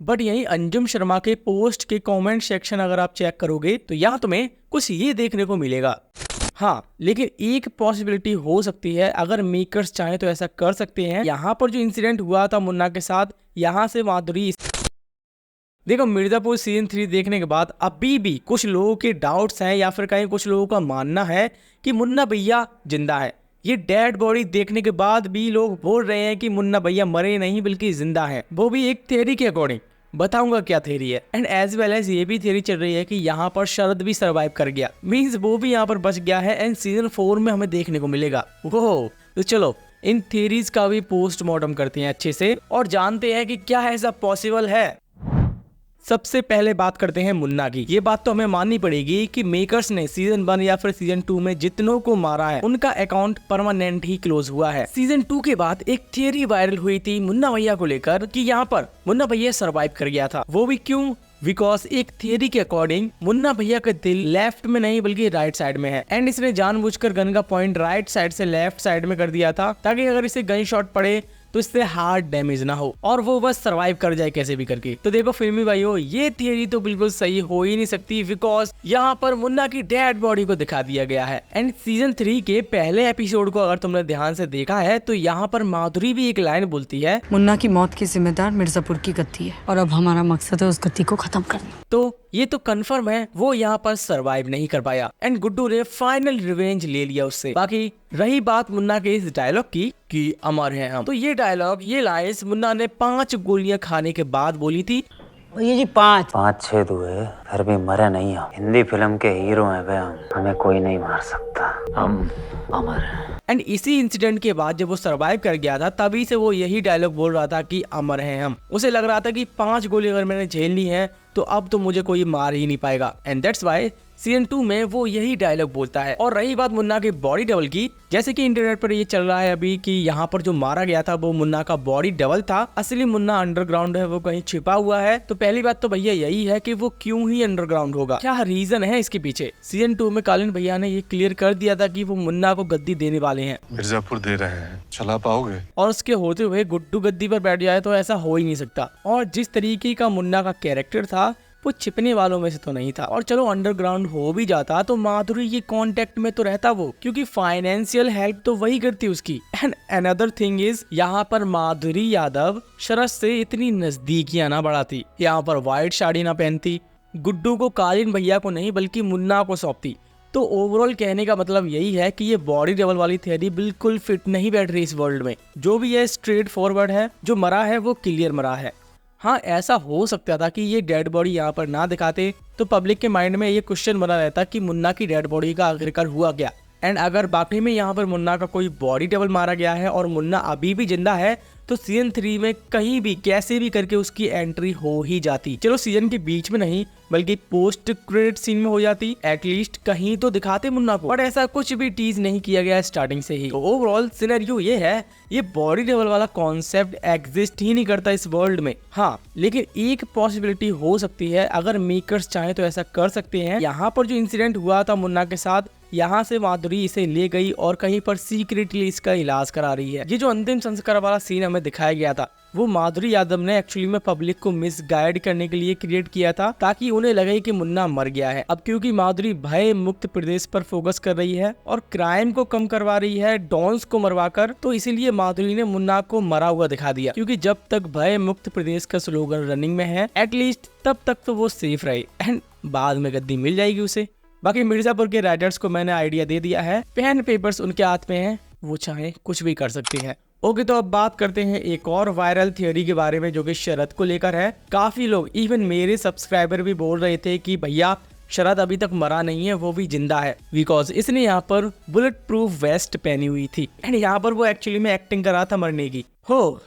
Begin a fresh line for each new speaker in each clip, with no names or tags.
But यही अंजुम शर्मा के post के कमेंट सेक्शन अगर आप चेक करोगे तो यहाँ तुम्हें कुछ ये देखने को मिलेगा। हाँ, लेकिन एक पॉसिबिलिटी हो सकती है, अगर मेकर्स चाहे तो ऐसा कर सकते हैं। यहाँ पर जो इंसिडेंट हुआ था मुन्ना के साथ, यहाँ से माधुरी देखो, मिर्जापुर सीजन 3 देखने के बाद अभी भी कुछ लोगों के डाउट्स हैं या फिर कहीं कुछ लोगों का मानना है कि मुन्ना भैया जिंदा है। ये डेड बॉडी देखने के बाद भी लोग बोल रहे हैं कि मुन्ना भैया मरे नहीं बल्कि जिंदा है, वो भी एक थ्योरी के अकॉर्डिंग। बताऊंगा क्या थ्योरी है। एंड एज वेल एज ये भी थ्योरी चल रही है कि यहाँ पर शरद भी सरवाइव कर गया, मीन्स वो भी यहाँ पर बच गया है एंड सीजन 4 में हमें देखने को मिलेगा। ओह, तो चलो इन थ्योरीज का भी पोस्टमार्टम करते हैं अच्छे से और जानते हैं कि क्या ऐसा पॉसिबल है। सबसे पहले बात करते हैं मुन्ना की। ये बात तो हमें माननी पड़ेगी कि मेकर्स ने सीजन 1 या फिर सीजन 2 में जितनों को मारा है उनका अकाउंट परमानेंट ही क्लोज हुआ है। सीजन 2 के बाद एक थियरी वायरल हुई थी मुन्ना भैया को लेकर कि यहाँ पर मुन्ना भैया सरवाइव कर गया था। वो भी क्यों? बिकॉज एक थियरी के अकॉर्डिंग मुन्ना भैया का दिल लेफ्ट में नहीं बल्कि राइट साइड में है एंड इसने जानबूझकर गन का पॉइंट राइट साइड से लेफ्ट साइड में कर दिया था ताकि अगर इसे गन शॉट पड़े तो इससे हार्ड डैमेज ना हो और वो बस सरवाइव कर जाए कैसे भी करके। तो देखो फिल्मी भाइयों, ये थियरी तो बिल्कुल सही हो ही नहीं सकती बिकॉज यहाँ पर मुन्ना की डेड बॉडी को दिखा दिया गया है। एंड सीजन 3 के पहले एपिसोड को अगर तुमने ध्यान से देखा है तो यहाँ पर माधुरी भी एक लाइन बोलती है,
मुन्ना की मौत की जिम्मेदार मिर्जापुर की गद्दी है और अब हमारा मकसद है उस गद्दी को खत्म करना।
तो ये तो कंफर्म है वो यहाँ पर सरवाइव नहीं कर पाया एंड गुड्डू ने फाइनल रिवेंज ले लिया उससे। बाकी रही बात मुन्ना के इस डायलॉग की कि अमर हैं हम, तो ये डायलॉग, ये लाइंस मुन्ना ने 5 गोलियां खाने के बाद बोली थी।
ये जी 5 छेद हुए फिर भी मरे नहीं हम। हिंदी फिल्म के हीरो हैं बे हम, हमें कोई नहीं मार सकता, हम अमर हैं।
एंड इसी इंसिडेंट के बाद जब वो सरवाइव कर गया था तभी से वो यही डायलॉग बोल रहा था कि अमर हैं हम। उसे लग रहा था कि 5 गोली अगर मैंने झेल ली है तो अब तो मुझे कोई मार ही नहीं पाएगा एंड दैट्स व्हाई सीजन 2 में वो यही डायलॉग बोलता है। और रही बात मुन्ना के बॉडी डबल की, जैसे कि इंटरनेट पर ये चल रहा है अभी कि यहाँ पर जो मारा गया था वो मुन्ना का बॉडी डबल था, असली मुन्ना अंडरग्राउंड है, वो कहीं छिपा हुआ है। तो पहली बात तो भैया यही है कि वो क्यों ही अंडरग्राउंड होगा, क्या रीजन है इसके पीछे। सीजन 2 में कालीन भैया ने ये क्लियर कर दिया था कि वो मुन्ना को गद्दी देने वाले हैं,
मिर्जापुर दे रहे हैं, चला पाओगे?
और उसके होते हुए गुड्डू गद्दी पर बैठ जाए तो ऐसा हो ही नहीं सकता। और जिस तरीके का मुन्ना का कैरेक्टर था वो छिपने वालों में से तो नहीं था। और चलो अंडरग्राउंड हो भी जाता तो माधुरी के कांटेक्ट में तो रहता वो, क्योंकि फाइनेंशियल हेल्प तो वही करती उसकी। एंड अनदर थिंग इज, यहाँ पर माधुरी यादव शरद से इतनी नजदीकियां ना बढ़ाती, यहाँ पर व्हाइट साड़ी ना पहनती, गुड्डू को कालीन भैया को नहीं बल्कि मुन्ना को सौंपती। तो ओवरऑल कहने का मतलब यही है कि ये बॉडी डबल वाली थियरी बिल्कुल फिट नहीं बैठ रही इस वर्ल्ड में। जो भी है स्ट्रेट फॉरवर्ड है, जो मरा है वो क्लियर मरा है। हाँ, ऐसा हो सकता था कि ये डेड बॉडी यहाँ पर ना दिखाते तो पब्लिक के माइंड में ये क्वेश्चन बना रहता कि मुन्ना की डेड बॉडी का आखिरकार हुआ क्या। एंड अगर बाकी में यहाँ पर मुन्ना का कोई बॉडी डबल मारा गया है और मुन्ना अभी भी जिंदा है तो सीजन 3 में कहीं भी कैसे भी करके उसकी एंट्री हो ही जाती। चलो सीजन के बीच में नहीं बल्कि पोस्ट क्रेडिट सीन में हो जाती, एटलीस्ट कहीं तो दिखाते मुन्ना को, बट ऐसा कुछ भी टीज नहीं किया गया स्टार्टिंग से ही। तो ओवरऑल सिनेरियो ये है, ये बॉडी डबल वाला कॉन्सेप्ट एग्जिस्ट ही नहीं करता इस वर्ल्ड में। हाँ, लेकिन एक पॉसिबिलिटी हो सकती है, अगर मेकर्स चाहे तो ऐसा कर सकते हैं। यहाँ पर जो इंसिडेंट हुआ था मुन्ना के साथ, यहाँ से माधुरी इसे ले गई और कहीं पर सीक्रेटली इसका इलाज करा रही है। ये जो अंतिम संस्कार वाला सीन हमें दिखाया गया था वो माधुरी यादव ने एक्चुअली में पब्लिक को मिसगाइड करने के लिए क्रिएट किया था ताकि उन्हें लगे कि मुन्ना मर गया है। अब क्योंकि माधुरी भय मुक्त प्रदेश पर फोकस कर रही है और क्राइम को कम करवा रही है डॉन्स को मरवाकर, तो इसीलिए माधुरी ने मुन्ना को मरा हुआ दिखा दिया, क्योंकि जब तक भय मुक्त प्रदेश का स्लोगन रनिंग में है एटलीस्ट तब तक तो वो सेफ रहे एंड बाद में गद्दी मिल जाएगी उसे। बाकी मिर्जापुर के राइटर्स को मैंने आइडिया दे दिया है, पेन पेपर्स उनके हाथ में है, वो चाहे कुछ भी कर सकते हैं। ओके, तो अब बात करते हैं एक और वायरल थियोरी के बारे में जो कि शरद को लेकर है। काफी लोग, इवन मेरे सब्सक्राइबर भी बोल रहे थे कि भैया शरद अभी तक मरा नहीं है, वो भी जिंदा है, बिकॉज इसने यहाँ पर बुलेट प्रूफ वेस्ट पहनी हुई थी एंड यहाँ पर वो एक्चुअली में एक्टिंग कर रहा था मरने की। हो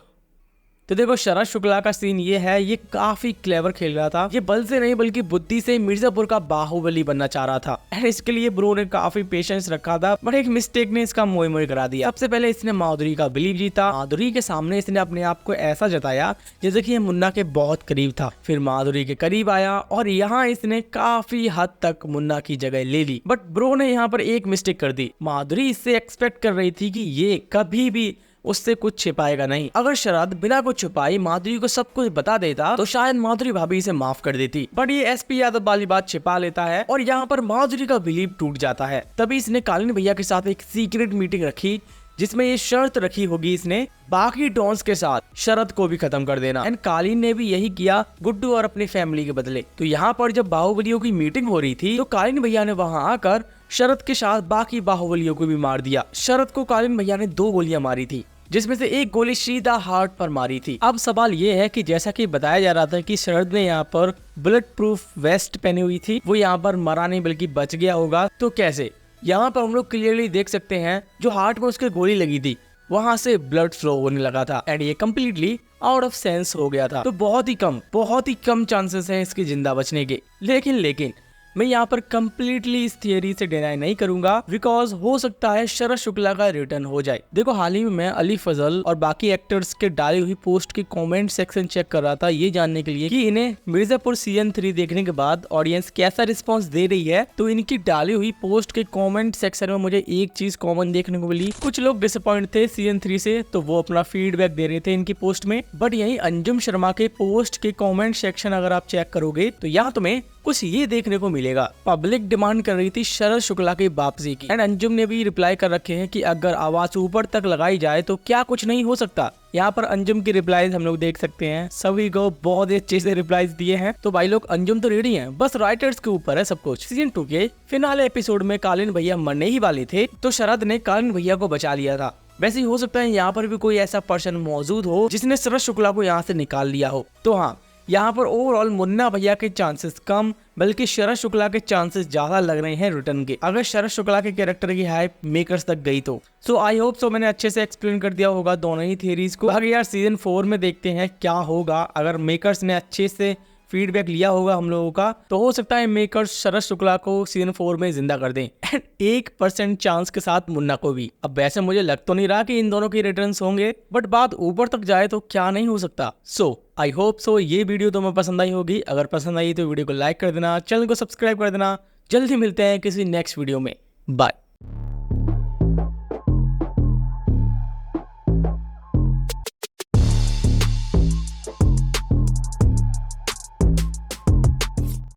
तो देखो, शरद शुक्ला का सीन ये है, ये काफी क्लेवर खेल रहा था। ये बल से नहीं बल्कि बुद्धि से मिर्जापुर का बाहुबली बनना चाह रहा था एंड इसके लिए ब्रो ने काफी पेशेंस रखा था, बट एक मिस्टेक ने इसका मोह मोह करा दिया। सबसे पहले इसने माधुरी का बिलीव जीता, माधुरी के सामने इसने अपने आप को ऐसा जताया जैसे कि ये मुन्ना के बहुत करीब था, फिर माधुरी के करीब आया और यहाँ इसने काफी हद तक मुन्ना की जगह ले ली। बट ब्रो ने यहाँ पर एक मिस्टेक कर दी, माधुरी इससे एक्सपेक्ट कर रही थी कि ये कभी भी उससे कुछ छिपाएगा नहीं। अगर शरद बिना कुछ छुपाई माधुरी को सब कुछ बता देता तो शायद माधुरी भाभी इसे माफ कर देती, बट ये एसपी यादव वाली बात छिपा लेता है और यहाँ पर माधुरी का बिलीव टूट जाता है। तभी इसने कालीन भैया के साथ एक सीक्रेट मीटिंग रखी जिसमें ये शर्त रखी होगी इसने बाकी डॉन्स के साथ शरद को भी खत्म कर देना। एंड कालीन ने भी यही किया गुड्डू और अपनी फैमिली के बदले। तो यहाँ पर जब बाहुबलियों की मीटिंग हो रही थी तो कालीन भैया ने वहाँ आकर शरद के साथ बाकी बाहुबलियों को भी मार दिया। शरद को कालीन भैया ने 2 गोलियां मारी थी जिसमें से एक गोली सीधा हार्ट पर मारी थी। अब सवाल ये है कि जैसा कि बताया जा रहा था कि शरद ने यहाँ पर बुलेट प्रूफ वेस्ट पहनी हुई थी, वो यहाँ पर मरा नहीं बल्कि बच गया होगा। तो कैसे? यहाँ पर हम लोग क्लियरली देख सकते हैं जो हार्ट में उसके गोली लगी थी वहां से ब्लड फ्लो होने लगा था एंड ये कम्प्लीटली आउट ऑफ सेंस हो गया था। तो बहुत ही कम चांसेस हैं इसके जिंदा बचने के। लेकिन मैं यहाँ पर कम्प्लीटली इस थियरी से डिनाई नहीं करूंगा बिकॉज हो सकता है शरद शुक्ला का रिटर्न हो जाए। देखो हाल ही में मैं अली फजल और बाकी एक्टर्स के डाली हुई पोस्ट के कमेंट सेक्शन चेक कर रहा था ये जानने के लिए कि इन्हें मिर्जापुर सीजन 3 देखने के बाद ऑडियंस कैसा रिस्पॉन्स दे रही है। तो इनकी डाली हुई पोस्ट के कॉमेंट सेक्शन में मुझे एक चीज कॉमन देखने को मिली। कुछ लोग डिसअपॉइंट थे सीजन 3 से तो वो अपना फीडबैक दे रहे थे इनकी पोस्ट में, बट यही अंजुम शर्मा के पोस्ट के कॉमेंट सेक्शन अगर आप चेक करोगे तो यहाँ तुम्हें कुछ ये देखने को मिलेगा। पब्लिक डिमांड कर रही थी शरद शुक्ला की वापसी की एंड अंजुम ने भी रिप्लाई कर रखे हैं कि अगर आवाज ऊपर तक लगाई जाए तो क्या कुछ नहीं हो सकता। यहाँ पर अंजुम की रिप्लाईज हम लोग देख सकते हैं, सभी को बहुत ही अच्छे से रिप्लाईज दिए हैं। तो भाई लोग अंजुम तो रेडी हैं, बस राइटर्स के ऊपर है सब कुछ। सीजन 2 के फिनाले एपिसोड में कालीन भैया मरने ही वाले थे तो शरद ने कालीन भैया को बचा लिया था। वैसे ही हो सकता है यहाँ पर भी कोई ऐसा पर्सन मौजूद हो जिसने शरद शुक्ला को यहाँ से निकाल लिया हो। तो हाँ, यहाँ पर ओवरऑल मुन्ना भैया के चांसेस कम बल्कि शरद शुक्ला के चांसेस ज्यादा लग रहे हैं रिटर्न के, अगर शरद शुक्ला के कैरेक्टर की हाइप मेकर्स तक गई तो। सो आई होप सो मैंने अच्छे से एक्सप्लेन कर दिया होगा दोनों ही थियरीज को। आगे यार सीजन 4 में देखते हैं क्या होगा। अगर मेकर्स ने अच्छे से फीडबैक लिया होगा हम लोगों का तो हो सकता है मेकर्स शरद शुक्ला को सीजन 4 में जिंदा कर दें एंड 1% चांस के साथ मुन्ना को भी। अब वैसे मुझे लग तो नहीं रहा कि इन दोनों के रिटर्न्स होंगे, बट बात ऊपर तक जाए तो क्या नहीं हो सकता। सो आई होप सो ये वीडियो तुम्हें पसंद आई होगी। अगर पसंद आई तो वीडियो को लाइक कर देना, चैनल को सब्सक्राइब कर देना। जल्दी मिलते हैं किसी नेक्स्ट वीडियो में। बाय।